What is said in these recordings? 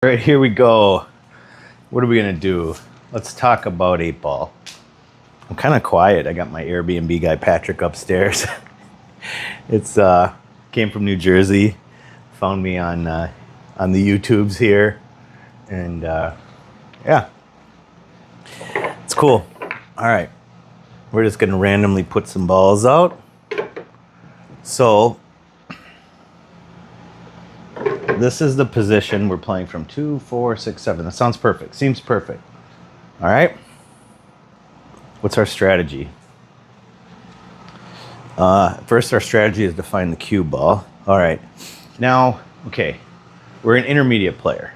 All right, here we go. What are we gonna do? Let's talk about 8-ball. I'm kind of quiet. I got my Airbnb guy Patrick upstairs. It's came from New Jersey. Found me on the YouTubes here, and yeah, it's cool. All right, we're just gonna randomly put some balls out. So this is the position we're playing from. 2, 4, 6, 7. That sounds perfect. Seems perfect. All right. What's our strategy? First, our strategy is to find the cue ball. All right. Now, okay, we're an intermediate player.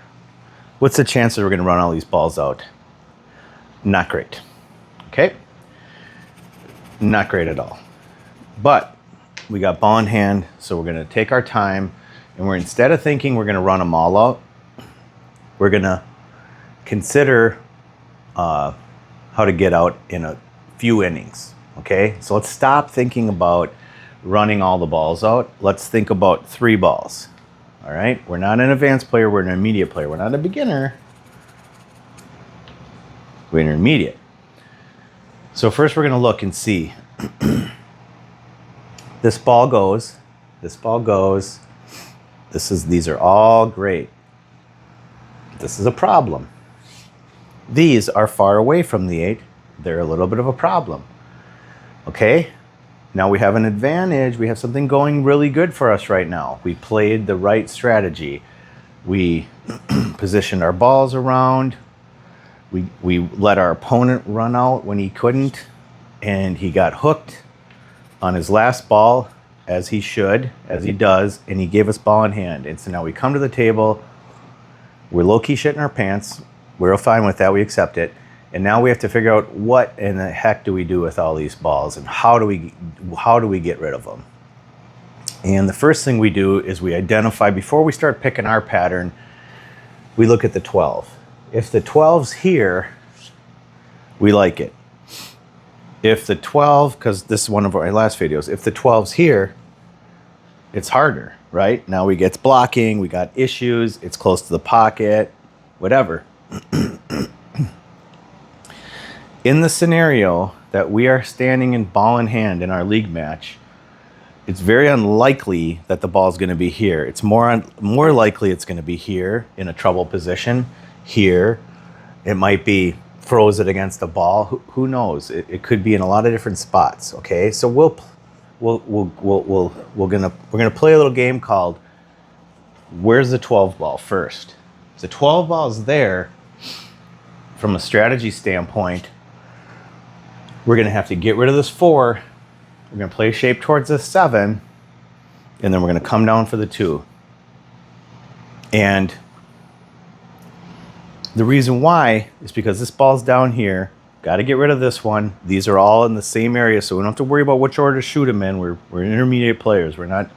What's the chance that we're going to run all these balls out? Not great. Okay? Not great at all. But we got ball in hand, so we're going to take our time, and we're, instead of thinking we're going to run them all out, we're going to consider how to get out in a few innings. Okay, so let's stop thinking about running all the balls out. Let's think about 3 balls. All right, we're not an advanced player, we're an intermediate player. We're not a beginner, we're intermediate. So first we're going to look and see. This ball goes, this ball goes. These are all great. This is a problem. These are far away from the 8. They're a little bit of a problem. Okay, now we have an advantage. We have something going really good for us right now. We played the right strategy. We positioned our balls around. We let our opponent run out when he couldn't, and he got hooked on his last ball, as he should, as he does, and he gave us ball in hand. And so now we come to the table. We're low-key shitting our pants. We're fine with that. We accept it. And now we have to figure out what in the heck do we do with all these balls, and how do we get rid of them? And the first thing we do is we identify, before we start picking our pattern, we look at the 12. If the 12's here, we like it. If the 12, because this is one of our last videos, if the 12's here, it's harder, right? Now we get blocking, we got issues, it's close to the pocket, whatever. In the scenario that we are standing in ball in hand in our league match, it's very unlikely that the ball is going to be here. It's more likely it's going to be here in a trouble position. Here, it might be throws it against the ball. Who knows? It could be in a lot of different spots. Okay, so we're gonna play a little game called Where's the 12 ball first? If the 12 ball is there, from a strategy standpoint, we're going to have to get rid of this 4. We're going to play shape towards this 7. And then we're going to come down for the 2. And the reason why is because this ball's down here. Got to get rid of this one. These are all in the same area, so we don't have to worry about which order to shoot them in. We're intermediate players. We're not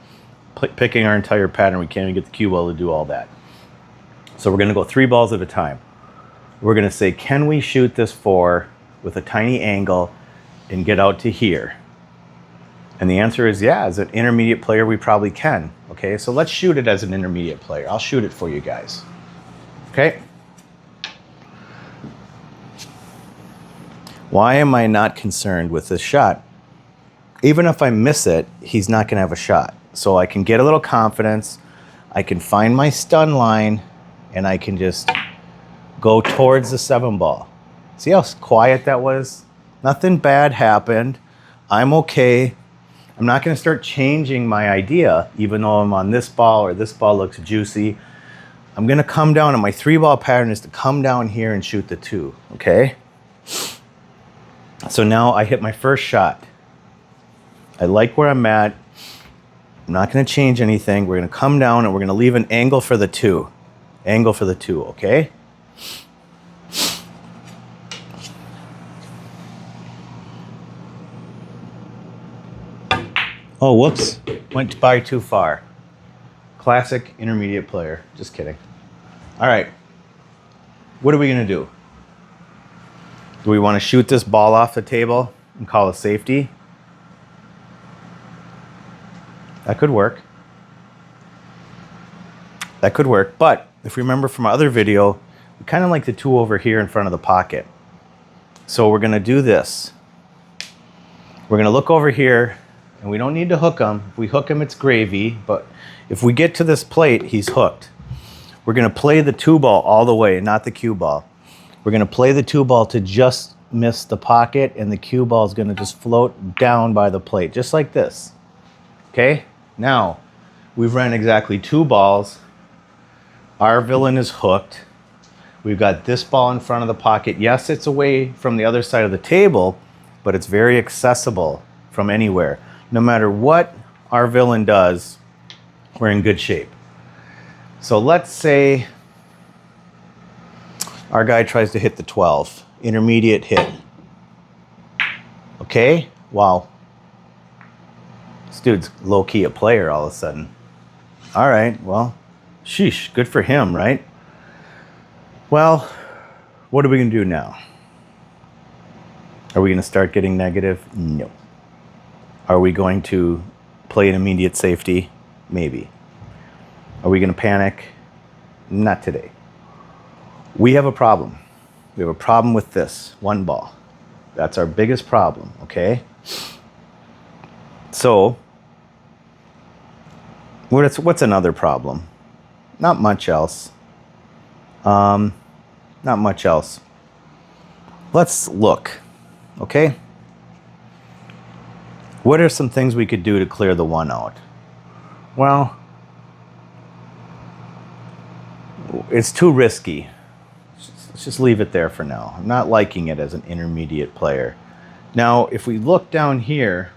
picking our entire pattern. We can't even get the cue ball to do all that. So we're going to go 3 balls at a time. We're going to say, can we shoot this 4 with a tiny angle and get out to here? And the answer is yeah. As an intermediate player, we probably can. Okay, so let's shoot it as an intermediate player. I'll shoot it for you guys. Okay. Why am I not concerned with this shot? Even if I miss it, he's not going to have a shot. So I can get a little confidence. I can find my stun line, and I can just go towards the 7 ball. See how quiet that was? Nothing bad happened. I'm okay. I'm not going to start changing my idea, even though I'm on this ball or this ball looks juicy. I'm going to come down, and my 3-ball pattern is to come down here and shoot the 2, okay? So now I hit my first shot. I like where I'm at. I'm not going to change anything. We're going to come down, and we're going to leave an angle for the 2. Angle for the 2, okay? Oh, whoops. Went by too far. Classic intermediate player. Just kidding. All right. What are we going to do? Do we want to shoot this ball off the table and call a safety? That could work. That could work. But if you remember from our other video, we kind of like the two over here in front of the pocket. So we're going to do this. We're going to look over here, and we don't need to hook him. If we hook him, it's gravy, but if we get to this plate, he's hooked. We're going to play the two ball all the way, not the cue ball. We're going to play the two ball to just miss the pocket, and the cue ball is going to just float down by the plate, just like this. Okay? Now, we've ran exactly two balls. Our villain is hooked. We've got this ball in front of the pocket. Yes, it's away from the other side of the table, but it's very accessible from anywhere. No matter what our villain does, we're in good shape. So let's say our guy tries to hit the 12. Intermediate hit. Okay? Wow. This dude's low-key a player all of a sudden. All right, well, sheesh, good for him, right? Well, what are we going to do now? Are we going to start getting negative? No. Are we going to play an immediate safety? Maybe. Are we going to panic? Not today. We have a problem. We have a problem with this one ball. That's our biggest problem, okay? So, what's another problem? Not much else. Not much else. Let's look, okay? What are some things we could do to clear the one out? Well, it's too risky. Let's just leave it there for now. I'm not liking it as an intermediate player. Now, if we look down here,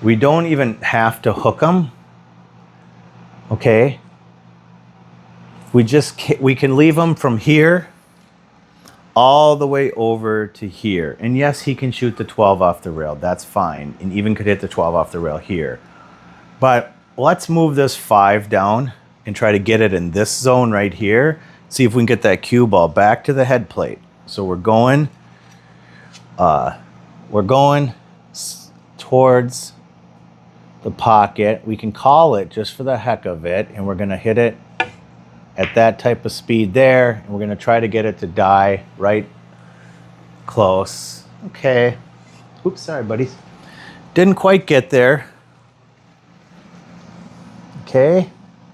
we don't even have to hook them. Okay? We can leave them from here all the way over to here. And yes, he can shoot the 12 off the rail. That's fine. And even could hit the 12 off the rail here. But let's move this 5 down and try to get it in this zone right here. See if we can get that cue ball back to the head plate. So we're going towards the pocket. We can call it just for the heck of it, and we're gonna hit it at that type of speed there, and we're gonna try to get it to die right close. Okay. Oops, sorry, buddies. Didn't quite get there. Okay.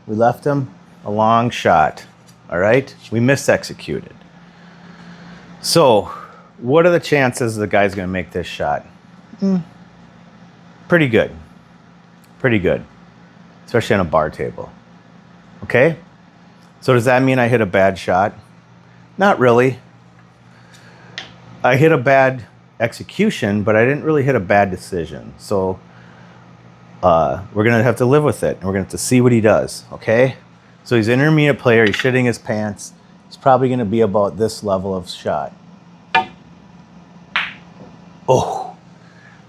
We left him a long shot. All right. We misexecuted. So, what are the chances the guy's going to make this shot? Pretty good. Pretty good. Especially on a bar table. Okay? So does that mean I hit a bad shot? Not really. I hit a bad execution, but I didn't really hit a bad decision. So we're going to have to live with it. And we're going to have to see what he does. Okay? So he's an intermediate player. He's shitting his pants. He's probably going to be about this level of shot. Oh,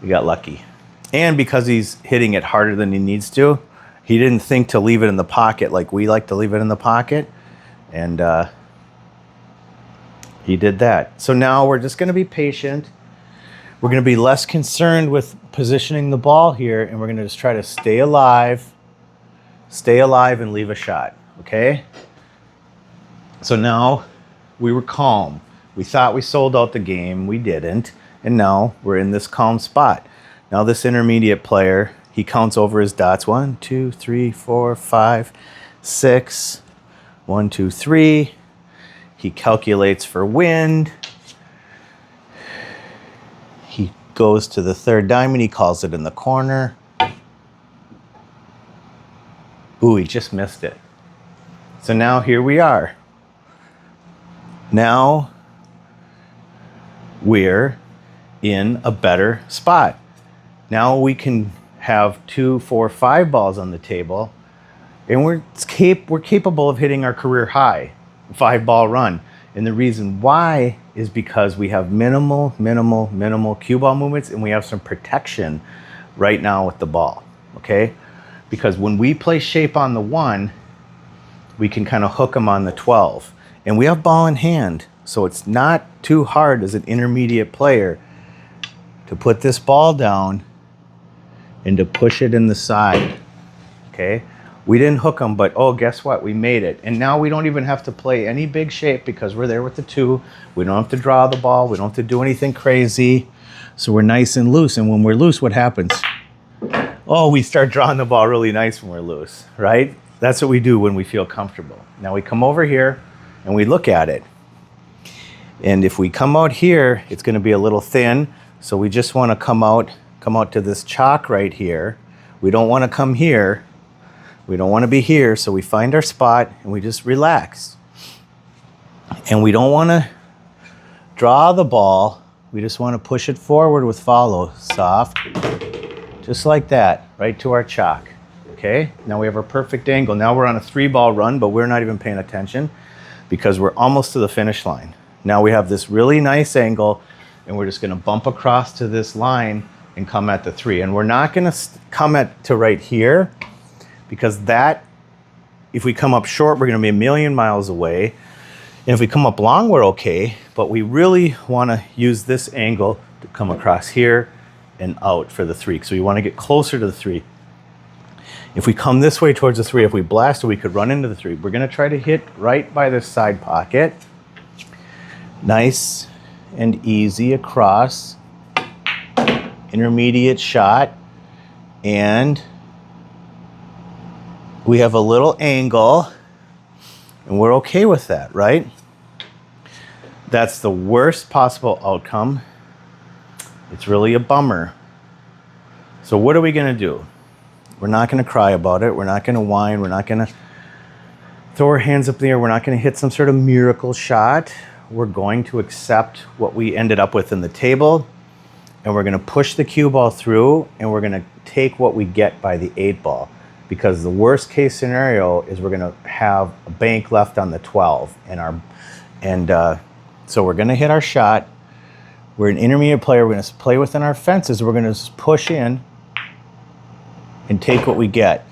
we got lucky. And because he's hitting it harder than he needs to, he didn't think to leave it in the pocket like we like to leave it in the pocket. And he did that. So now we're just going to be patient. We're going to be less concerned with positioning the ball here, and we're going to just try to stay alive and leave a shot. Okay? So now we were calm. We thought we sold out the game. We didn't. And now we're in this calm spot. Now this intermediate player, he counts over his dots. 1, 2, 3, 4, 5, 6. 1, 2, 3. He calculates for wind. He goes to the third diamond. He calls it in the corner. Ooh, he just missed it. So now here we are. Now we're in a better spot. Now we can have 2, 4, 5 balls on the table, and we're capable of hitting our career high 5-ball run. And the reason why is because we have minimal cue ball movements, and we have some protection right now with the ball. Okay? Because when we play shape on the 1, we can kind of hook them on the 12. And we have ball in hand, so it's not too hard as an intermediate player to put this ball down and to push it in the side. Okay? We didn't hook them, but oh, guess what? We made it. And now we don't even have to play any big shape because we're there with the 2. We don't have to draw the ball. We don't have to do anything crazy. So we're nice and loose. And when we're loose, what happens? Oh, we start drawing the ball really nice when we're loose, right? That's what we do when we feel comfortable. Now we come over here and we look at it. And if we come out here, it's going to be a little thin. So we just want to come out to this chalk right here. We don't want to come here. We don't want to be here. So we find our spot and we just relax. And we don't want to draw the ball. We just want to push it forward with follow, soft. Just like that, right to our chalk. Okay, now we have our perfect angle. Now we're on a 3-ball run, but we're not even paying attention because we're almost to the finish line. Now we have this really nice angle and we're just gonna bump across to this line and come at the 3. And we're not gonna come to right here because that, if we come up short, we're gonna be a million miles away. And if we come up long, we're okay, but we really wanna use this angle to come across here and out for the 3. So we wanna get closer to the 3. If we come this way towards the 3, if we blast it, we could run into the 3. We're gonna try to hit right by this side pocket. Nice and easy across. Intermediate shot. And we have a little angle and we're okay with that, right? That's the worst possible outcome. It's really a bummer. So what are we gonna do? We're not gonna cry about it. We're not gonna whine. We're not gonna throw our hands up in the air. We're not gonna hit some sort of miracle shot. We're going to accept what we ended up with in the table, and we're gonna push the cue ball through, and we're gonna take what we get by the 8-ball. Because the worst case scenario is we're gonna have a bank left on the 12, so we're gonna hit our shot. We're an intermediate player. We're gonna play within our fences. We're gonna just push in and take what we get.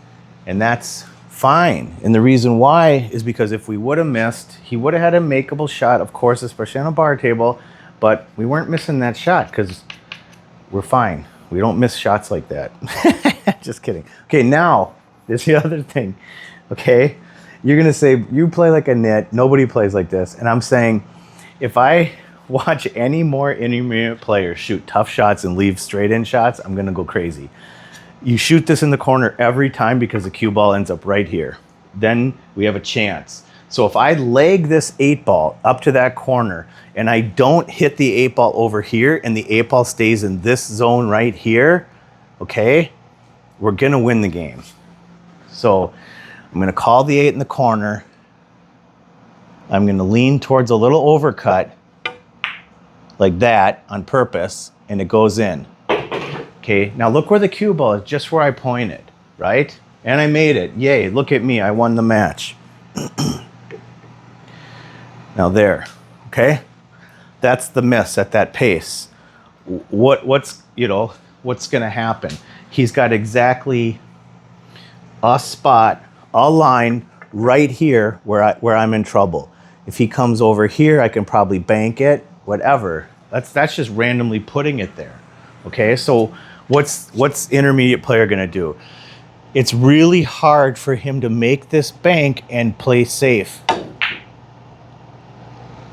And that's fine. And the reason why is because if we would have missed, he would have had a makeable shot, of course, especially on a bar table, but we weren't missing that shot because we're fine. We don't miss shots like that. Just kidding. Okay, now, there's the other thing, okay? You're gonna say, you play like a nit, nobody plays like this. And I'm saying, if I watch any more intermediate players shoot tough shots and leave straight in shots, I'm gonna go crazy. You shoot this in the corner every time because the cue ball ends up right here. Then we have a chance. So if I leg this 8-ball up to that corner and I don't hit the 8-ball over here and the 8-ball stays in this zone right here, okay, we're gonna win the game. So I'm gonna call the 8 in the corner. I'm gonna lean towards a little overcut like that on purpose and it goes in. Okay, now look where the cue ball is, just where I pointed, right? And I made it, yay, look at me, I won the match. Now there, okay? That's the miss at that pace. What's gonna happen? He's got exactly a spot, a line right here where I'm in trouble. If he comes over here, I can probably bank it, whatever. That's just randomly putting it there, okay? So what's intermediate player gonna do? It's really hard for him to make this bank and play safe.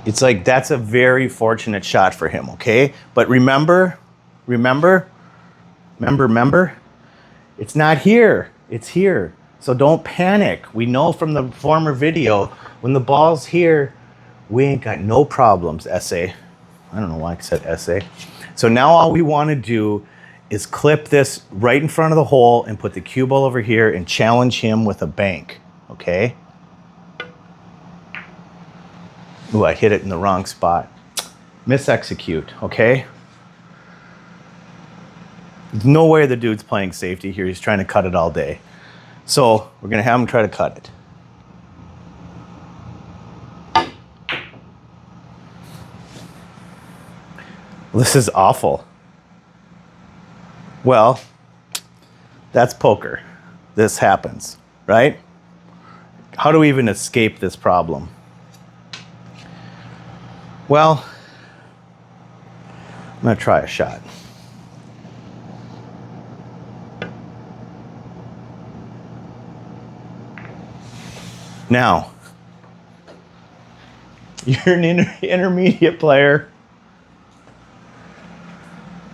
It's like, that's a very fortunate shot for him, okay? But remember, it's not here, it's here. So don't panic. We know from the former video, when the ball's here, we ain't got no problems, essay. I don't know why I said essay. So now all we wanna do is clip this right in front of the hole and put the cue ball over here and challenge him with a bank, okay? Ooh, I hit it in the wrong spot. Misexecute, okay? There's no way the dude's playing safety here. He's trying to cut it all day. So we're gonna have him try to cut it. This is awful. Well, that's poker. This happens, right? How do we even escape this problem? Well, I'm gonna try a shot. Now, you're an intermediate player.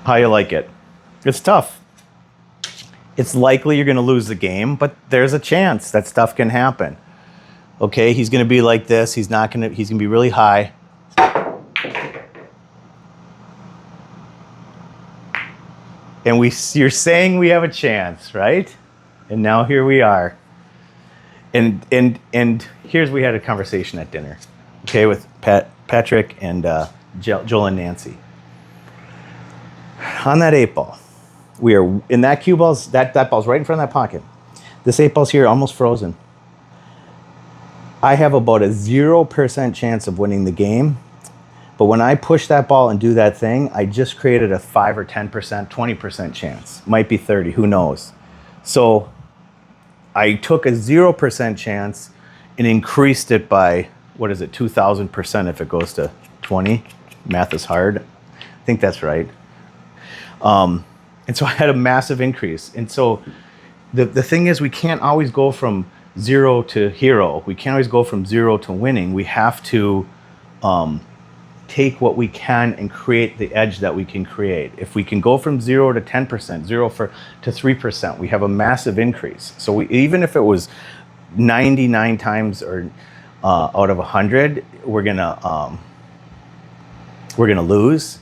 How you like it? It's tough. It's likely you're going to lose the game, but there's a chance that stuff can happen. Okay, he's going to be like this. He's going to be really high. And you're saying we have a chance, right? And now here we are. And here's, we had a conversation at dinner, okay, with Patrick and Joel and Nancy. On that 8-ball, we are in that cue balls, that ball's right in front of that pocket. This 8-ball's here, almost frozen. I have about a 0% chance of winning the game. But when I push that ball and do that thing, I just created a 5 or 10%, 20% chance. Might be 30, who knows? So I took a 0% chance and increased it by, 2,000% if it goes to 20. Math is hard. I think that's right. And so I had a massive increase. And so the thing is, we can't always go from 0 to hero. We can't always go from 0 to winning. We have to take what we can and create the edge that we can create. If we can go from 0 to 10%, 0 to 3%, we have a massive increase. So even if it was 99 times or out of 100, we're gonna lose.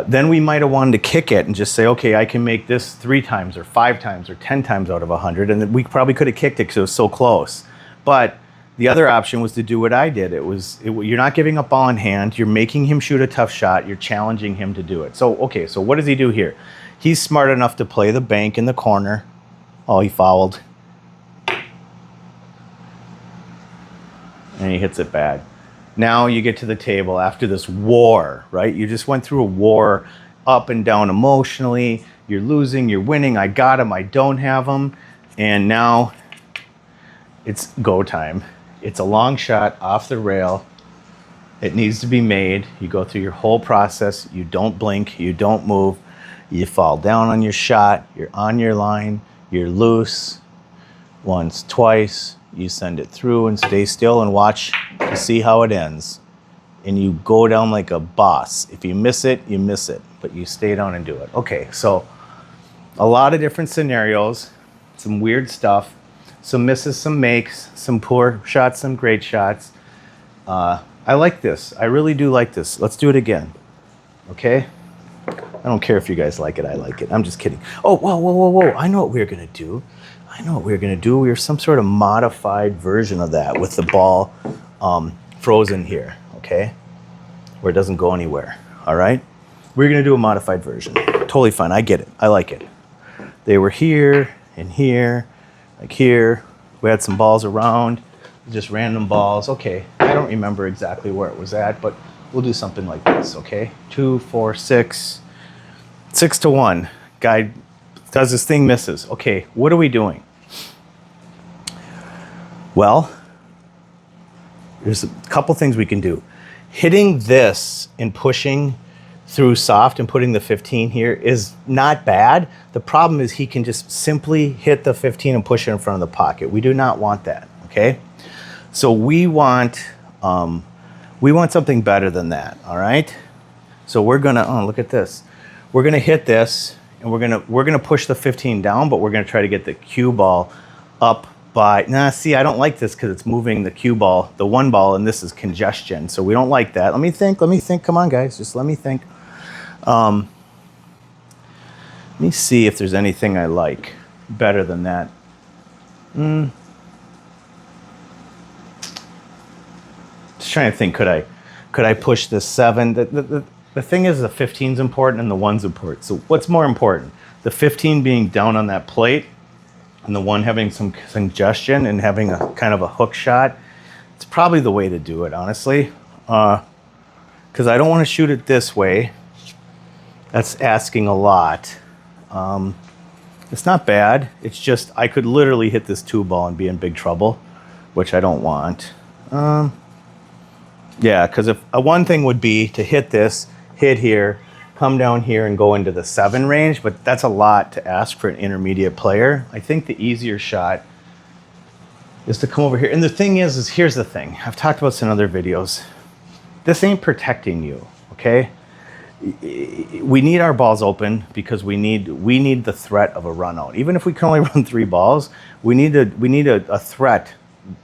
Then we might have wanted to kick it and just say, okay, I can make this 3 times or 5 times or 10 times out of 100, and then we probably could have kicked it because it was so close. But the other option was to do what I did. You're not giving up ball in hand. You're making him shoot a tough shot. You're challenging him to do it. So, okay, so what does he do here? He's smart enough to play the bank in the corner. Oh, he fouled. And he hits it bad. Now you get to the table after this war, right? You just went through a war up and down emotionally. You're losing, you're winning. I got him, I don't have him. And now it's go time. It's a long shot off the rail. It needs to be made. You go through your whole process. You don't blink. You don't move. You fall down on your shot. You're on your line. You're loose. Once, twice. You send it through and stay still and watch to see how it ends. And you go down like a boss. If you miss it, you miss it. But you stay down and do it. Okay, so a lot of different scenarios. Some weird stuff. Some misses, some makes, some poor shots, some great shots. I like this. I really do like this. Let's do it again. Okay? I don't care if you guys like it. I like it. I'm just kidding. Oh, whoa. I know what we're going to do. We are some sort of modified version of that with the ball frozen here. Okay? Where it doesn't go anywhere. All right? We're going to do a modified version. Totally fine. I get it. I like it. They were here and here. Like here, we had some balls around, just random balls. Okay, I don't remember exactly where it was at, but we'll do something like this, okay? 2, 4, 6, 6 to 1. Guy does his thing, misses. Okay, what are we doing? Well, there's a couple things we can do. Hitting this and pushing through soft and putting the 15 here is not bad. The problem is he can just simply hit the 15 and push it in front of the pocket. We do not want that, okay? So we want something better than that, all right? So we're gonna, look at this. We're gonna hit this and we're gonna push the 15 down, but we're gonna try to get the cue ball up by, see, I don't like this because it's moving the cue ball, the 1 ball, and this is congestion. So we don't like that. Let me think, come on guys, just let me think. Let me see if there's anything I like better than that. Just trying to think, could I push the 7? The thing is, the 15's important and the 1's important. So what's more important? The 15 being down on that plate and the 1 having some congestion and having a kind of a hook shot. It's probably the way to do it, honestly. Because I don't want to shoot it this way. That's asking a lot. It's not bad. It's just I could literally hit this 2 ball and be in big trouble, which I don't want. Yeah, because if one thing would be to hit this, hit here, come down here and go into the 7 range, but that's a lot to ask for an intermediate player. I think the easier shot is to come over here. And the thing is here's the thing. I've talked about this in other videos. This ain't protecting you, okay? We need our balls open because we need the threat of a run out. Even if we can only run 3 balls, we need a threat,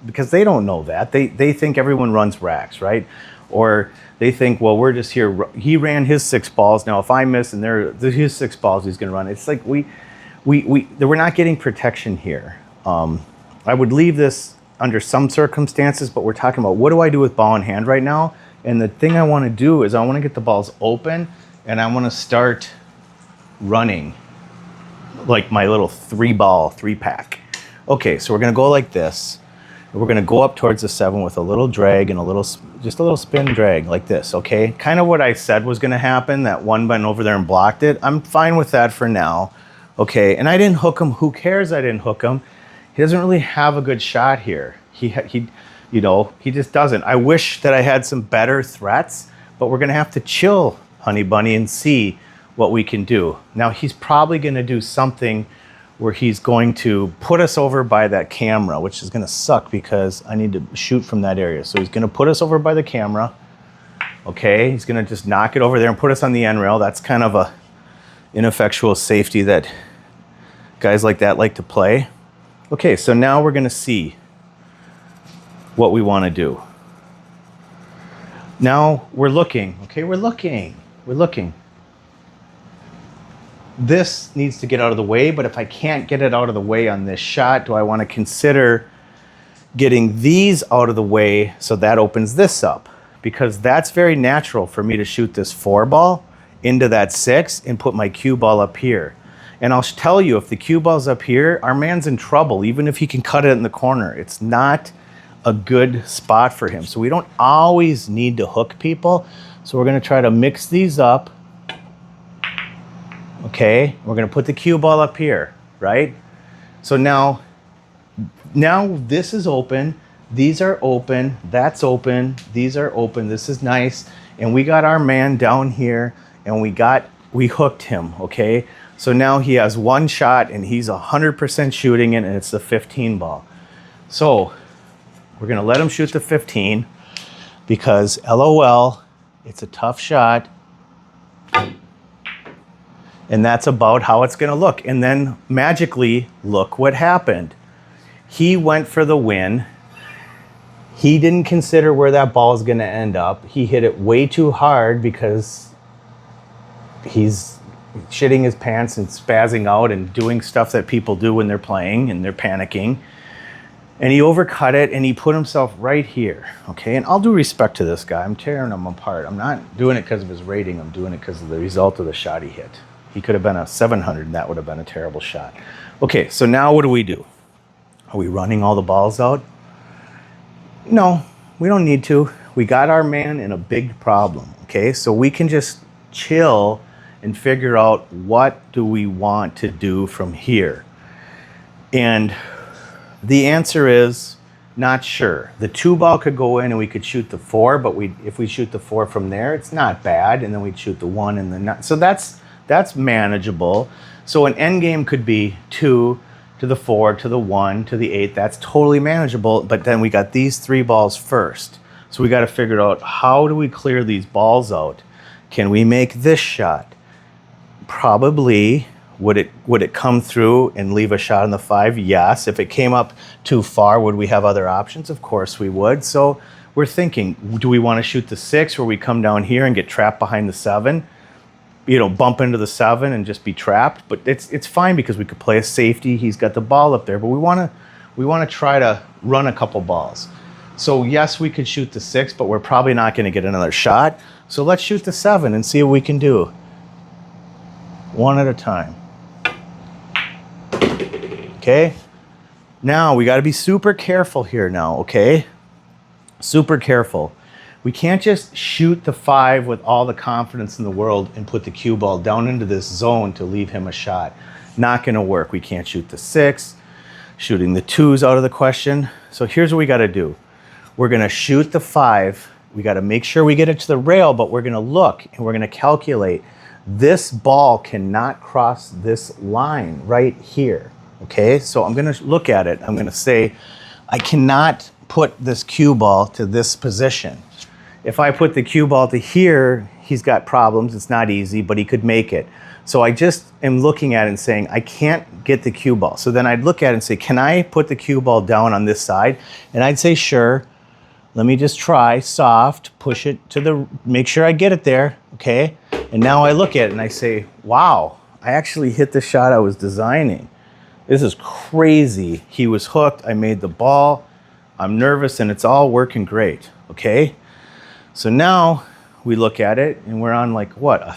because they don't know that. They think everyone runs racks, right? Or they think, well, we're just here. He ran his 6 balls. Now if I miss and his 6 balls, he's gonna run. It's like we're not getting protection here. I would leave this under some circumstances, but we're talking about what do I do with ball in hand right now? And the thing I want to do is I want to get the balls open and I want to start running like my little 3-ball 3-pack. Okay, so we're going to go like this. We're going to go up towards the 7 with a little drag and just a little spin drag like this, okay? Kind of what I said was going to happen, that one went over there and blocked it. I'm fine with that for now, okay? And I didn't hook him. Who cares I didn't hook him? He doesn't really have a good shot here. You know, he just doesn't. I wish that I had some better threats, but we're gonna have to chill, honey bunny, and see what we can do. Now, he's probably gonna do something where he's going to put us over by that camera, which is gonna suck because I need to shoot from that area. So he's gonna put us over by the camera, okay? He's gonna just knock it over there and put us on the end rail. That's kind of a ineffectual safety that guys like that like to play. Okay, so now we're gonna see what we want to do. Now we're looking, okay, we're looking. This needs to get out of the way, but if I can't get it out of the way on this shot, do I want to consider getting these out of the way so that opens this up? Because that's very natural for me to shoot this 4-ball into that 6 and put my cue ball up here. And I'll tell you, if the cue ball's up here, our man's in trouble, even if he can cut it in the corner. It's not a good spot for him. So we don't always need to hook people. So we're gonna try to mix these up. Okay, we're gonna put the cue ball up here, right? So now this is open, these are open, that's open, these are open, this is nice. And we got our man down here and we hooked him, okay? So now he has 1 shot and he's 100% shooting it, and it's the 15 ball. So we're gonna let him shoot the 15 because LOL, it's a tough shot. And that's about how it's gonna look. And then magically, look what happened. He went for the win. He didn't consider where that ball is gonna end up. He hit it way too hard because he's shitting his pants and spazzing out and doing stuff that people do when they're playing and they're panicking. And he overcut it and he put himself right here, okay? And all due respect to this guy, I'm tearing him apart. I'm not doing it because of his rating. I'm doing it because of the result of the shot he hit. He could have been a 700 and that would have been a terrible shot. Okay, so now what do? Are we running all the balls out? No, we don't need to. We got our man in a big problem, okay? So we can just chill and figure out what do we want to do from here. And the answer is not sure. The 2-ball could go in and we could shoot the 4, but if we shoot the 4 from there, it's not bad. And then we'd shoot the 1 and the 9. So that's manageable. So an end game could be 2 to the 4 to the 1 to the 8. That's totally manageable. But then we got these 3 balls first. So we got to figure out, how do we clear these balls out? Can we make this shot? Probably. Would it come through and leave a shot on the 5? Yes. If it came up too far, would we have other options? Of course we would. So we're thinking, do we want to shoot the 6 where we come down here and get trapped behind the 7? You know, bump into the 7 and just be trapped? But it's fine because we could play a safety. He's got the ball up there, but we want to try to run a couple balls. So yes, we could shoot the 6, but we're probably not going to get another shot. So let's shoot the 7 and see what we can do. One at a time. Okay, now we got to be super careful here now, okay? Super careful. We can't just shoot the 5 with all the confidence in the world and put the cue ball down into this zone to leave him a shot. Not going to work. We can't shoot the 6. Shooting the 2's out of the question. So here's what we got to do. We're going to shoot the 5. We got to make sure we get it to the rail, but we're going to look and we're going to calculate. This ball cannot cross this line right here. Okay, so I'm gonna look at it. I'm gonna say, I cannot put this cue ball to this position. If I put the cue ball to here, he's got problems. It's not easy, but he could make it. So I just am looking at it and saying, I can't get the cue ball. So then I'd look at it and say, can I put the cue ball down on this side? And I'd say, sure. Let me just try, soft, push it to the, make sure I get it there, okay? And now I look at it and I say, wow, I actually hit the shot I was designing. This is crazy. He was hooked, I made the ball, I'm nervous, and it's all working great, okay? So now we look at it and we're on like what, a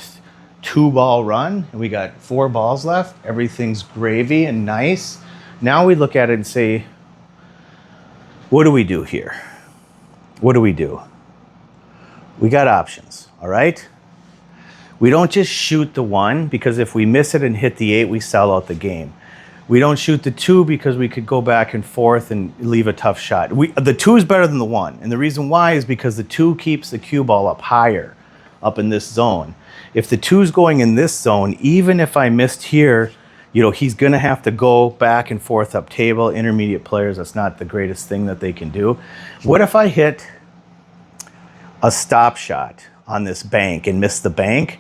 2-ball run, and we got 4 balls left. Everything's gravy and nice. Now we look at it and say, what do we do here? What do we do? We got options, all right? We don't just shoot the 1, because if we miss it and hit the 8, we sell out the game. We don't shoot the 2 because we could go back and forth and leave a tough shot. The 2 is better than the 1. And the reason why is because the 2 keeps the cue ball up higher, up in this zone. If the 2 is going in this zone, even if I missed here, you know, he's gonna have to go back and forth up table. Intermediate players, that's not the greatest thing that they can do. What if I hit a stop shot on this bank and miss the bank?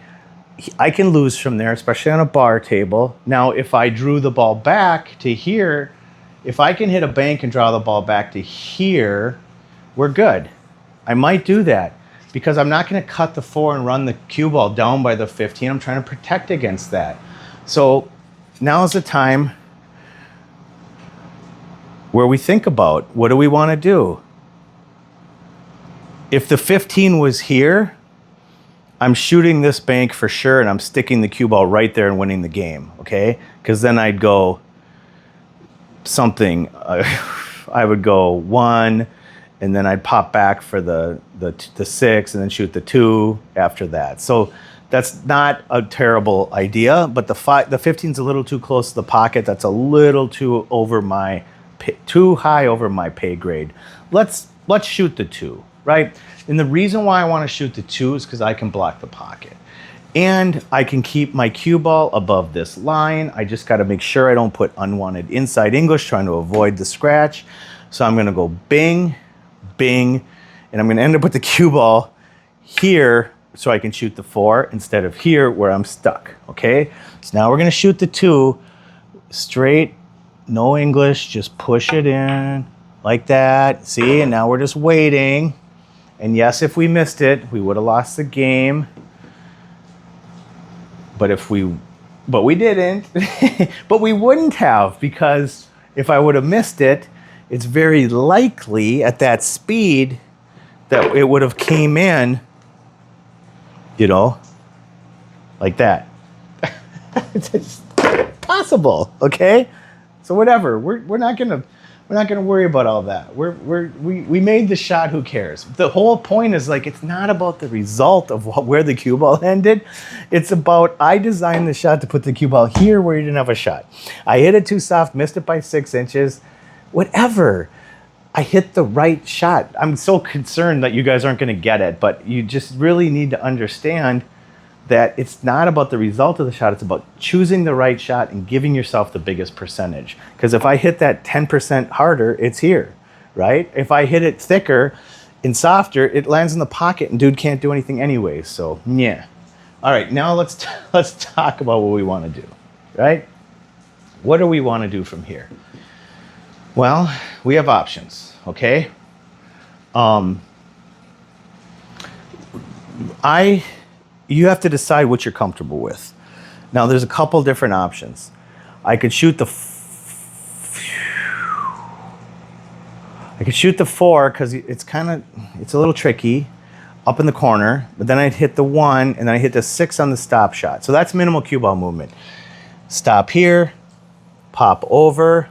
I can lose from there, especially on a bar table. Now, if I drew the ball back to here, if I can hit a bank and draw the ball back to here, we're good. I might do that because I'm not gonna cut the 4 and run the cue ball down by the 15. I'm trying to protect against that. So now's the time where we think about, what do we wanna do? If the 15 was here, I'm shooting this bank for sure, and I'm sticking the cue ball right there and winning the game, okay? Because then I'd go something, I would go 1, and then I'd pop back for the 6, and then shoot the 2 after that. So that's not a terrible idea, but the 15's a little too close to the pocket. That's a little too high over my pay grade. Let's shoot the 2, right? And the reason why I want to shoot the 2 is because I can block the pocket. And I can keep my cue ball above this line. I just got to make sure I don't put unwanted inside English, trying to avoid the scratch. So I'm going to go bing, bing, and I'm going to end up with the cue ball here so I can shoot the 4 instead of here where I'm stuck, okay? So now we're going to shoot the 2 straight, no English, just push it in like that. See, and now we're just waiting. And yes, if we missed it, we would have lost the game. But we didn't. But we wouldn't have, because if I would have missed it, it's very likely at that speed that it would have came in, you know, like that. It's possible, okay? So whatever, we're not gonna worry about all that. We made the shot, who cares? The whole point is, like, it's not about the result of where the cue ball ended. It's about, I designed the shot to put the cue ball here where you didn't have a shot. I hit it too soft, missed it by 6 inches, whatever. I hit the right shot. I'm so concerned that you guys aren't gonna get it, but you just really need to understand that it's not about the result of the shot, it's about choosing the right shot and giving yourself the biggest percentage. Because if I hit that 10% harder, it's here, right? If I hit it thicker and softer, it lands in the pocket and dude can't do anything anyway, so yeah. All right, now let's talk about what we wanna do, right? What do we wanna do from here? Well, we have options, okay? You have to decide what you're comfortable with. Now, there's a couple different options. I could shoot the 4 because it's a little tricky up in the corner, but then I'd hit the 1 and then I hit the 6 on the stop shot. So that's minimal cue ball movement. Stop here, pop over,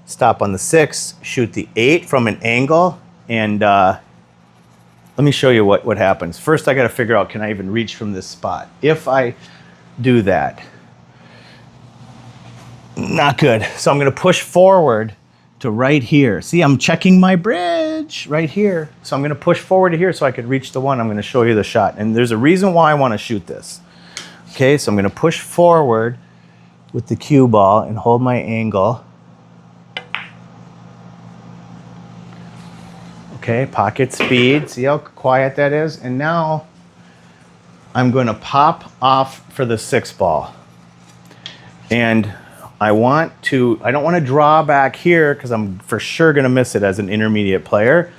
stop on the 6, shoot the 8 from an angle, and let me show you what happens. First, I got to figure out, can I even reach from this spot? If I do that, not good. So I'm going to push forward to right here. See, I'm checking my bridge right here. So I'm going to push forward to here so I could reach the 1. I'm going to show you the shot. And there's a reason why I want to shoot this. Okay, so I'm going to push forward with the cue ball and hold my angle. Okay, pocket speed. See how quiet that is? And now I'm going to pop off for the 6 ball. And I don't want to draw back here because I'm for sure going to miss it as an intermediate player.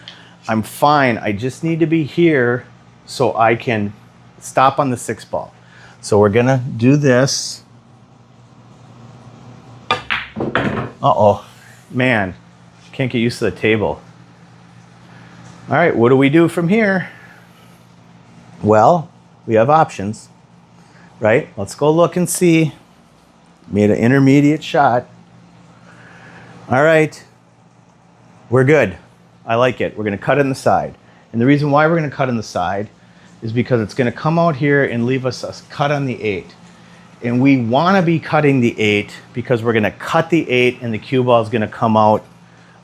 I'm fine. I just need to be here so I can stop on the 6 ball. So we're going to do this. Uh-oh. Man, can't get used to the table. All right, what do we do from here? Well, we have options, right? Let's go look and see. Made an intermediate shot. All right, we're good. I like it. We're going to cut in the side. And the reason why we're going to cut in the side is because it's going to come out here and leave us a cut on the 8. And we want to be cutting the 8 because we're going to cut the 8 and the cue ball is going to come out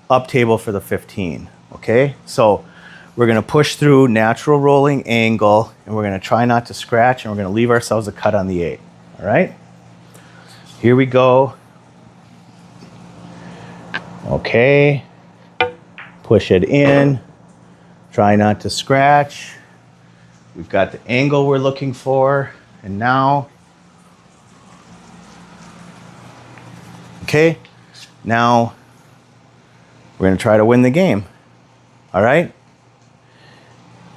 up table for the 15. Okay, so we're going to push through natural rolling angle and we're going to try not to scratch and we're going to leave ourselves a cut on the 8. All right, here we go. Okay, push it in, try not to scratch. We've got the angle we're looking for, and now, okay, now we're going to try to win the game. All right?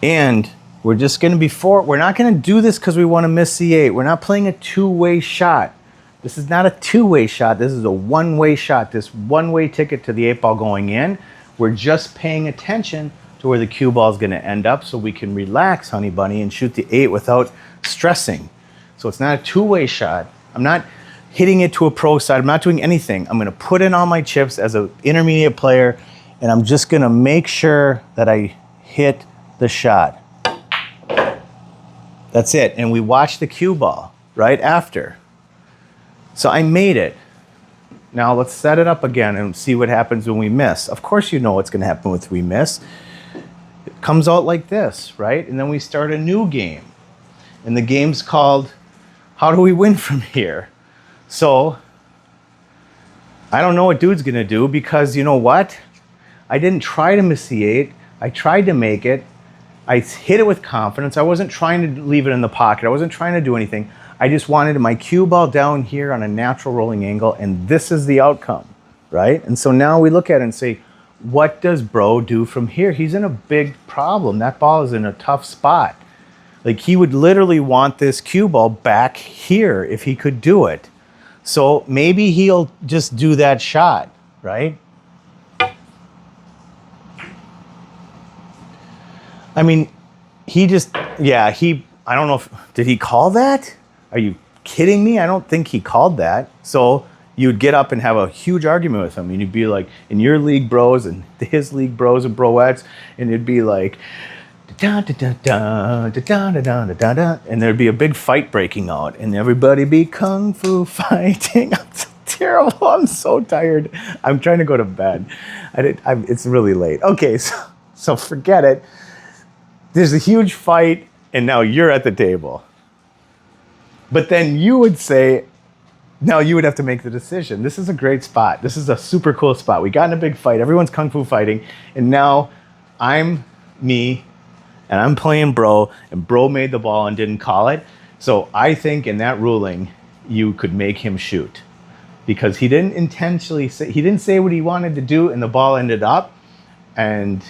And we're just going to we're not going to do this because we want to miss the 8. We're not playing a two-way shot. This is not a two-way shot. This is a one-way shot. This one-way ticket to the 8 ball going in. We're just paying attention to where the cue ball is going to end up so we can relax, honey bunny, and shoot the 8 without stressing. So it's not a two-way shot. I'm not hitting it to a pro side. I'm not doing anything. I'm going to put in all my chips as an intermediate player, and I'm just going to make sure that I hit the shot. That's it. And we watch the cue ball right after. So I made it. Now let's set it up again and see what happens when we miss. Of course you know what's going to happen if we miss. It comes out like this, right? And then we start a new game. And the game's called, how do we win from here? So I don't know what dude's going to do because you know what? I didn't try to miss the 8. I tried to make it. I hit it with confidence. I wasn't trying to leave it in the pocket. I wasn't trying to do anything. I just wanted my cue ball down here on a natural rolling angle, and this is the outcome, right? And so now we look at it and say, what does bro do from here? He's in a big problem. That ball is in a tough spot. Like he would literally want this cue ball back here if he could do it. So maybe he'll just do that shot, right? I mean, I don't know did he call that? Are you kidding me? I don't think he called that. So you'd get up and have a huge argument with him. And you'd be like, in your league bros and his league bros and broettes, and it'd be like, da da da da da da da da da da, and there'd be a big fight breaking out, and everybody be kung fu fighting. I'm so terrible. I'm so tired. I'm trying to go to bed. It's really late. Okay, so forget it. There's a huge fight, and now you're at the table. But then you would say, now you would have to make the decision. This is a great spot. This is a super cool spot. We got in a big fight. Everyone's kung fu fighting, and now I'm me, and I'm playing bro, and bro made the ball and didn't call it. So I think in that ruling, you could make him shoot because he didn't intentionally say, he didn't say what he wanted to do, and the ball ended up. And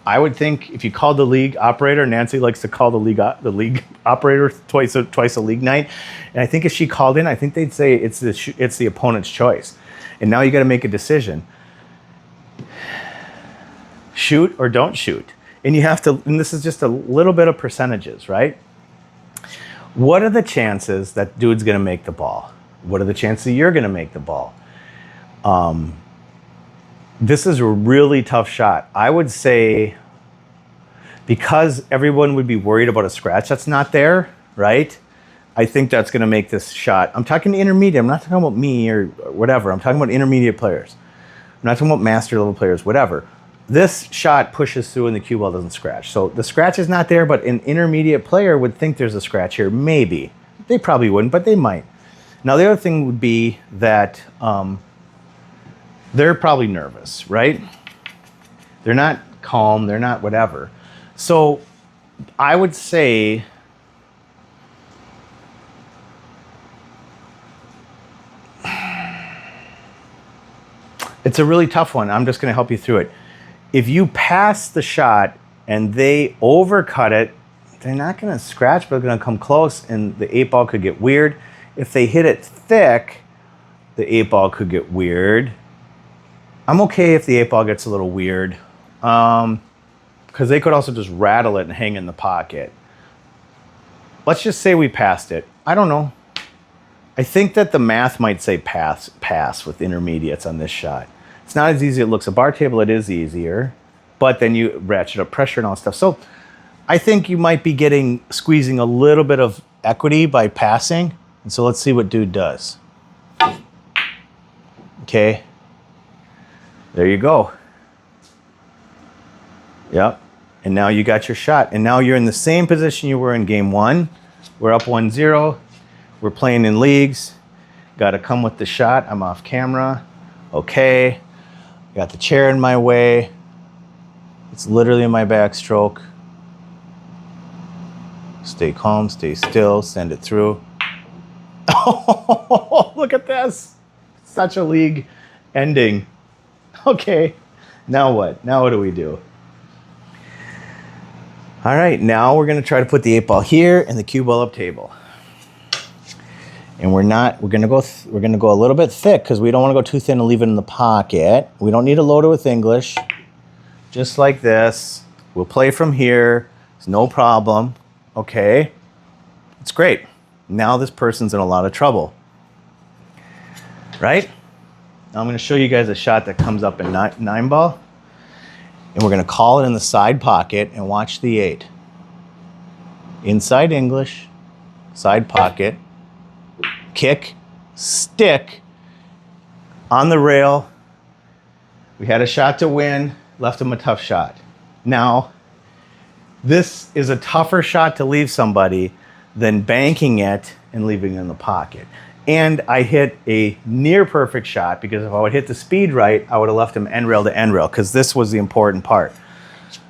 I would think if you called the league operator, Nancy likes to call the league operator twice a league night, and I think if she called in, I think they'd say it's the opponent's choice, and now you got to make a decision: shoot or don't shoot. And you have to, and this is just a little bit of percentages, right? What are the chances that dude's going to make the ball? What are the chances you're going to make the ball? This is a really tough shot. I would say because everyone would be worried about a scratch that's not there, right? I think that's going to make this shot. I'm talking intermediate. I'm not talking about me or whatever. I'm talking about intermediate players. I'm not talking about master level players, whatever. This shot pushes through and the cue ball doesn't scratch. So the scratch is not there, but an intermediate player would think there's a scratch here. Maybe. They probably wouldn't, but they might. Now, the other thing would be that they're probably nervous, right? They're not calm, they're not whatever. So I would say it's a really tough one. I'm just going to help you through it. If you pass the shot and they overcut it, they're not going to scratch, but they're going to come close, and the 8-ball could get weird. If they hit it thick, the 8-ball could get weird. I'm okay if the 8-ball gets a little weird, because they could also just rattle it and hang in the pocket. Let's just say we passed it. I don't know. I think that the math might say pass with intermediates on this shot. It's not as easy as it looks. A bar table, it is easier, but then you ratchet up pressure and all that stuff. So I think you might be squeezing a little bit of equity by passing. And so let's see what dude does. Okay. There you go. Yep. And now you got your shot. And now you're in the same position you were in game 1. We're up 1-0. We're playing in leagues. Got to come with the shot. I'm off camera. Okay. Got the chair in my way. It's literally in my backstroke. Stay calm, stay still, send it through. Oh, look at this. Such a league ending. Okay. Now what? Now what do we do? All right, now we're going to try to put the 8-ball here and the cue ball up table. And we're going to go a little bit thick because we don't want to go too thin and leave it in the pocket. We don't need to load it with English. Just like this. We'll play from here. It's no problem. Okay. It's great. Now this person's in a lot of trouble. Right? Now I'm going to show you guys a shot that comes up in 9-ball. And we're going to call it in the side pocket and watch the 8. Inside English, side pocket, kick, stick, on the rail. We had a shot to win, left him a tough shot. Now, this is a tougher shot to leave somebody than banking it and leaving it in the pocket. And I hit a near perfect shot because if I would hit the speed right, I would have left him end rail to end rail because this was the important part.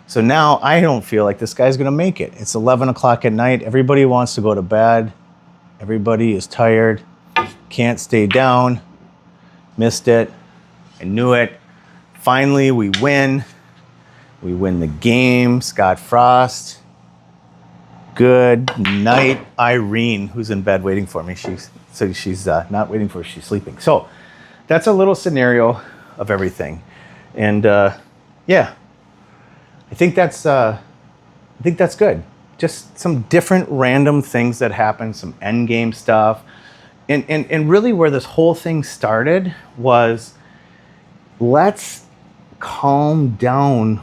So now I don't feel like this guy's going to make it. It's 11 o'clock at night. Everybody wants to go to bed. Everybody is tired. Can't stay down. Missed it. I knew it. Finally, we win. We win the game. Scott Frost. Good night, Irene, who's in bed waiting for me. She's not waiting for her, she's sleeping. So that's a little scenario of everything. And yeah, I think that's good. Just some different random things that happen, some endgame stuff. And really where this whole thing started was, let's calm down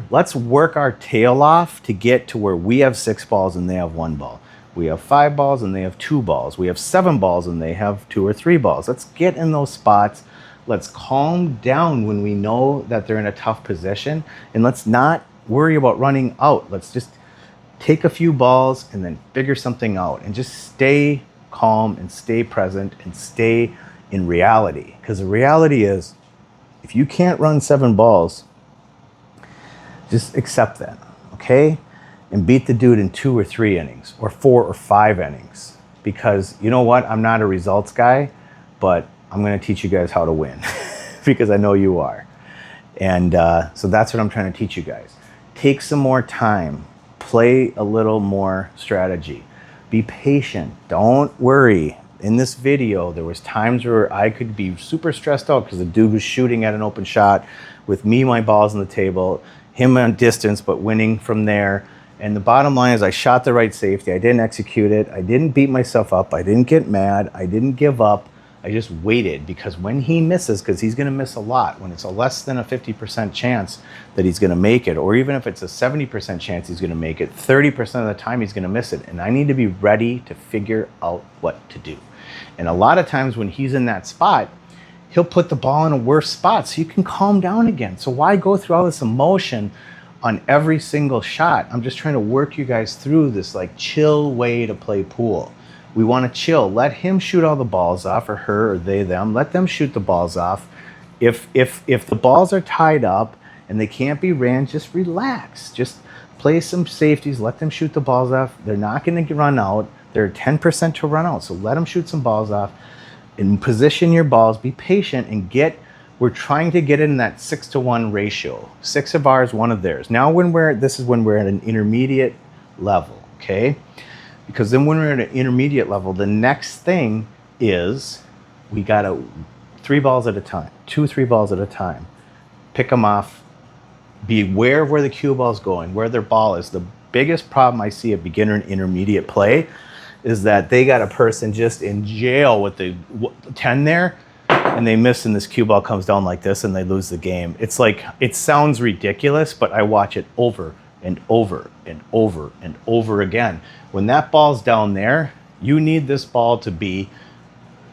let's work our tail off to get to where we have 6 balls and they have 1 ball. We have 5 balls and they have 2 balls. We have 7 balls and they have 2 or 3 balls. Let's get in those spots. Let's calm down when we know that they're in a tough position. And let's not worry about running out. Let's just take a few balls and then figure something out. And just stay calm and stay present and stay in reality. Because the reality is, if you can't run 7 balls, just accept that, okay? And beat the dude in 2 or 3 innings, or 4 or 5 innings. Because you know what? I'm not a results guy, but I'm going to teach you guys how to win because I know you are. And so that's what I'm trying to teach you guys. Take some more time. Play a little more strategy. Be patient. Don't worry. In this video, there was times where I could be super stressed out because the dude was shooting at an open shot with me, my balls on the table, him on distance, but winning from there. And the bottom line is I shot the right safety. I didn't execute it. I didn't beat myself up. I didn't get mad. I didn't give up. I just waited because when he misses, because he's going to miss a lot, when it's a less than a 50% chance that he's going to make it, or even if it's a 70% chance he's going to make it, 30% of the time he's going to miss it. And I need to be ready to figure out what to do. And a lot of times when he's in that spot, he'll put the ball in a worse spot so you can calm down again. So why go through all this emotion on every single shot? I'm just trying to work you guys through this like chill way to play pool. We want to chill. Let him shoot all the balls off, or her, or they, them. Let them shoot the balls off. If the balls are tied up and they can't be ran, just relax. Just play some safeties, let them shoot the balls off. They're not going to run out. They're 10% to run out, so let them shoot some balls off and position your balls, be patient, and we're trying to get in that 6-to-1 ratio. 6 of ours, 1 of theirs. Now this is when we're at an intermediate level, okay? Because then when we're at an intermediate level, the next thing is we gotta 3 balls at a time, 2-3 balls at a time. Pick them off, be aware of where the cue ball's going, where their ball is. The biggest problem I see at beginner and intermediate play is that they got a person just in jail with the 10 there, and they miss, and this cue ball comes down like this, and they lose the game. It's like, it sounds ridiculous, but I watch it over and over and over and over again. When that ball's down there, you need this ball to be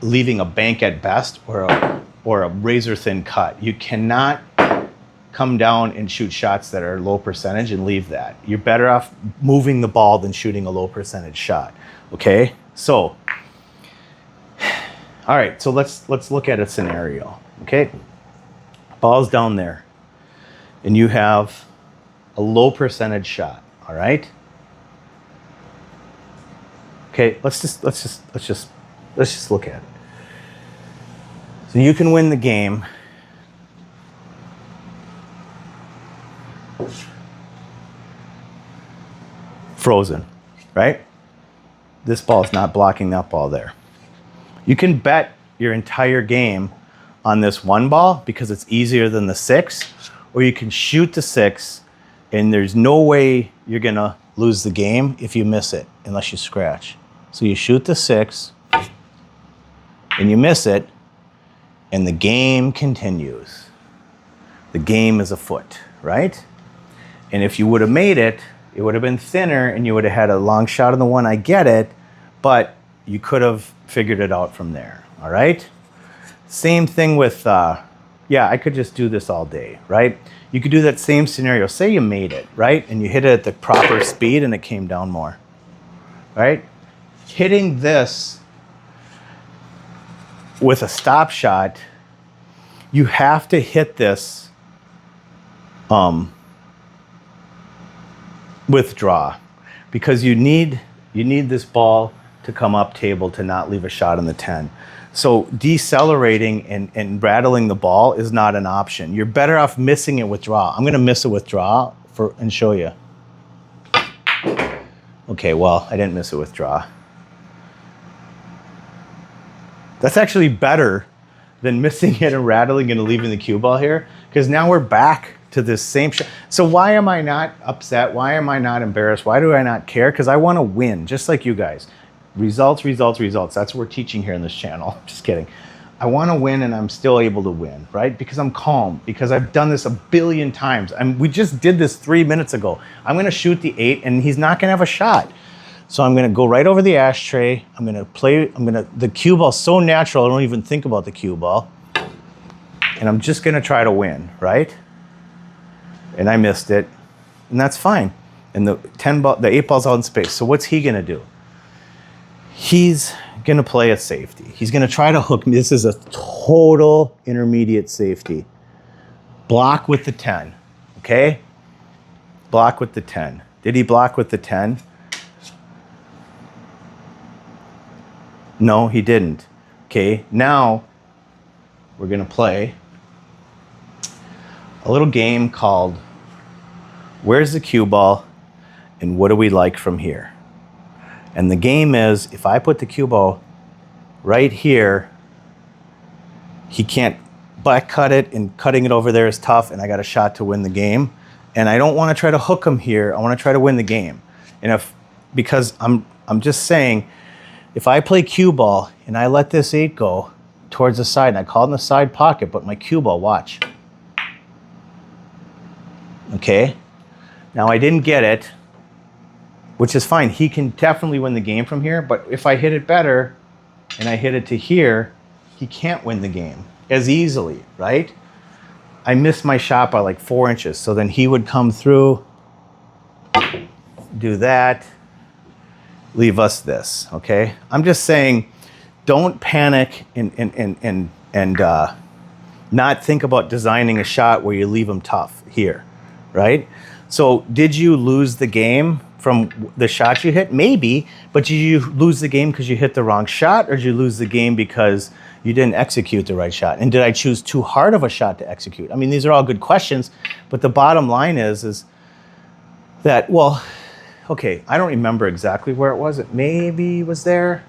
leaving a bank at best, or a razor thin cut. You cannot come down and shoot shots that are low percentage and leave that. You're better off moving the ball than shooting a low percentage shot. Okay, so, all right, so let's look at a scenario, okay? Ball's down there, and you have a low percentage shot, all right? Okay, let's just look at it. So you can win the game frozen, right? This ball is not blocking that ball there. You can bet your entire game on this 1 ball because it's easier than the 6, or you can shoot the 6, and there's no way you're gonna lose the game if you miss it unless you scratch. So you shoot the 6 and you miss it, and the game continues. The game is afoot, right? And if you would have made it, it would have been thinner, and you would have had a long shot on the 1. I get it, but you could have figured it out from there, all right? Same thing with, yeah, I could just do this all day, right? You could do that same scenario. Say you made it, right? And you hit it at the proper speed and it came down more, right? Hitting this with a stop shot, you have to hit this with draw, because you need this ball to come up table to not leave a shot in the 10. So decelerating and rattling the ball is not an option. You're better off missing it with draw. I'm gonna miss it with draw and show you. Okay, well, I didn't miss it with draw. That's actually better than missing it and rattling and leaving the cue ball here, because now we're back to this same shot. So why am I not upset? Why am I not embarrassed? Why do I not care? Because I want to win, just like you guys. Results, results, results. That's what we're teaching here in this channel. Just kidding. I want to win, and I'm still able to win, right? Because I'm calm, because I've done this a billion times. We just did this 3 minutes ago. I'm going to shoot the 8, and he's not going to have a shot. So I'm going to go right over the ashtray. The cue ball's so natural, I don't even think about the cue ball. And I'm just going to try to win, right? And I missed it, and that's fine. And the 8 ball's out in space. So what's he going to do? He's going to play a safety. He's going to try to hook me. This is a total intermediate safety. Block with the 10, okay? Block with the 10. Did he block with the 10? No, he didn't. Okay, now we're going to play a little game called Where's the Cue Ball and What Do We Like From Here? And the game is, if I put the cue ball right here, he can't back cut it, and cutting it over there is tough, and I got a shot to win the game. And I don't want to try to hook him here. I want to try to win the game. And because I'm just saying, if I play cue ball and I let this 8 go towards the side, and I call it in the side pocket, but my cue ball, watch. Okay? Now I didn't get it, which is fine. He can definitely win the game from here, but if I hit it better and I hit it to here, he can't win the game as easily, right? I missed my shot by like 4 inches, so then he would come through, do that, leave us this, okay? I'm just saying, don't panic and not think about designing a shot where you leave them tough here, right? So did you lose the game from the shots you hit? Maybe, but did you lose the game because you hit the wrong shot, or did you lose the game because you didn't execute the right shot? And did I choose too hard of a shot to execute? I mean, these are all good questions, but the bottom line is that, well, okay, I don't remember exactly where it was. It maybe was there.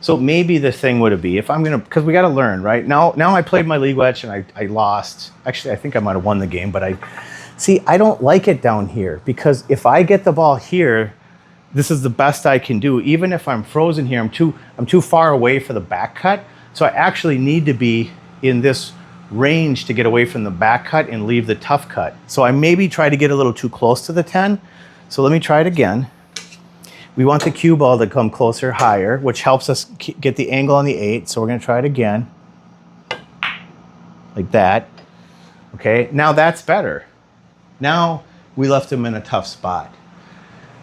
So maybe the thing would be, if I'm gonna, because we got to learn, right? Now I played my league wedge and I lost. Actually, I think I might have won the game, but I don't like it down here, because if I get the ball here, this is the best I can do. Even if I'm frozen here, I'm too far away for the back cut. So I actually need to be in this range to get away from the back cut and leave the tough cut. So I maybe try to get a little too close to the 10. So let me try it again. We want the cue ball to come closer, higher, which helps us get the angle on the 8. So we're going to try it again. Like that. Okay, now that's better. Now we left him in a tough spot.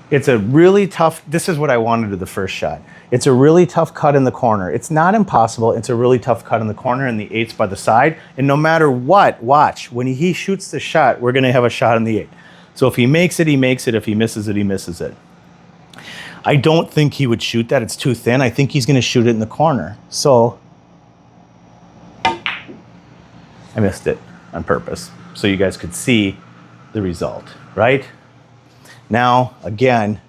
It's a really tough, this is what I wanted to the first shot. It's a really tough cut in the corner. It's not impossible. It's a really tough cut in the corner, and the 8's by the side. And no matter what, watch, when he shoots the shot, we're going to have a shot on the 8. So if he makes it, he makes it. If he misses it, he misses it. I don't think he would shoot that. It's too thin. I think he's going to shoot it in the corner. So I missed it on purpose so you guys could see the result, right? Now, again,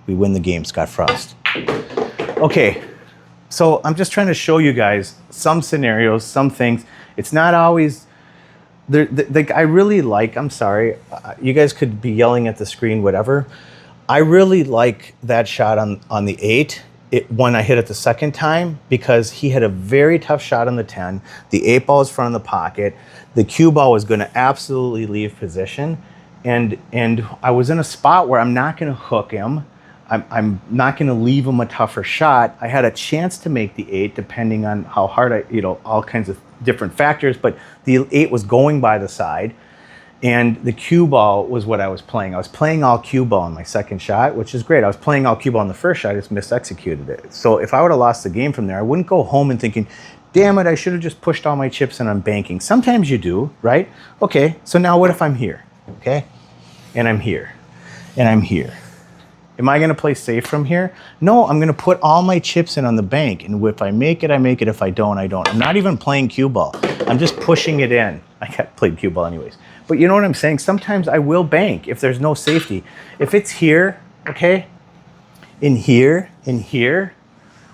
we win the game, Scott Frost. Okay, so I'm just trying to show you guys some scenarios, some things. It's not always, I really like, I'm sorry, you guys could be yelling at the screen, whatever. I really like that shot on the 8 when I hit it the second time, because he had a very tough shot on the 10. The 8 ball is front of the pocket. The cue ball was going to absolutely leave position. And I was in a spot where I'm not going to hook him. I'm not going to leave him a tougher shot. I had a chance to make the 8 depending on how hard all kinds of different factors, but the 8 was going by the side. And the cue ball was what I was playing. I was playing all cue ball on my second shot, which is great. I was playing all cue ball on the first shot, I just mis-executed it. So if I would have lost the game from there, I wouldn't go home and thinking, damn it, I should have just pushed all my chips in on banking. Sometimes you do, right? Okay, so now what if I'm here, okay? And I'm here, and I'm here. Am I gonna play safe from here? No, I'm gonna put all my chips in on the bank, and if I make it, I make it. If I don't, I don't. I'm not even playing cue ball. I'm just pushing it in. I got played cue ball anyways. But you know what I'm saying? Sometimes I will bank if there's no safety. If it's here, okay, in here,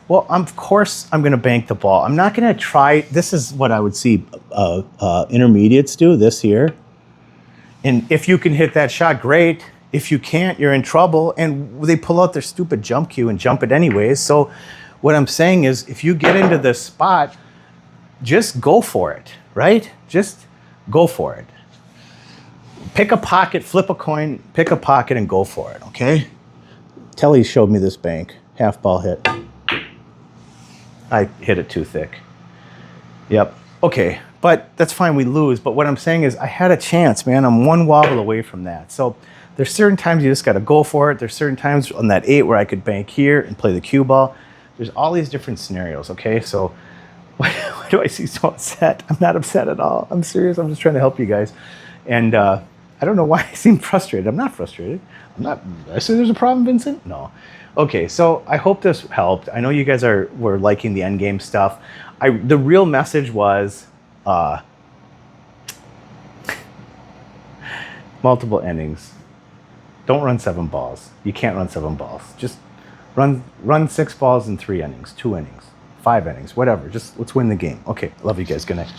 well, of course I'm gonna bank the ball. I'm not gonna try, this is what I would see intermediates do, this here. And if you can hit that shot, great. If you can't, you're in trouble. And they pull out their stupid jump cue and jump it anyways. So what I'm saying is, if you get into this spot, just go for it, right? Just go for it. Pick a pocket, flip a coin, pick a pocket and go for it, okay? Telly showed me this bank, half ball hit. I hit it too thick. Yep, okay, but that's fine, we lose. But what I'm saying is I had a chance, man. I'm one wobble away from that. So there's certain times you just gotta go for it. There's certain times on that 8 where I could bank here and play the cue ball. There's all these different scenarios, okay? So why do I seem so upset? I'm not upset at all. I'm serious, I'm just trying to help you guys. And I don't know why I seem frustrated. I'm not frustrated. Did I say there's a problem, Vincent? No. Okay, so I hope this helped. I know you guys were liking the endgame stuff. The real message was multiple innings. Don't run 7 balls. You can't run 7 balls. Just run 6 balls in 3 innings, 2 innings, 5 innings, whatever. Just let's win the game. Okay, love you guys. Good night.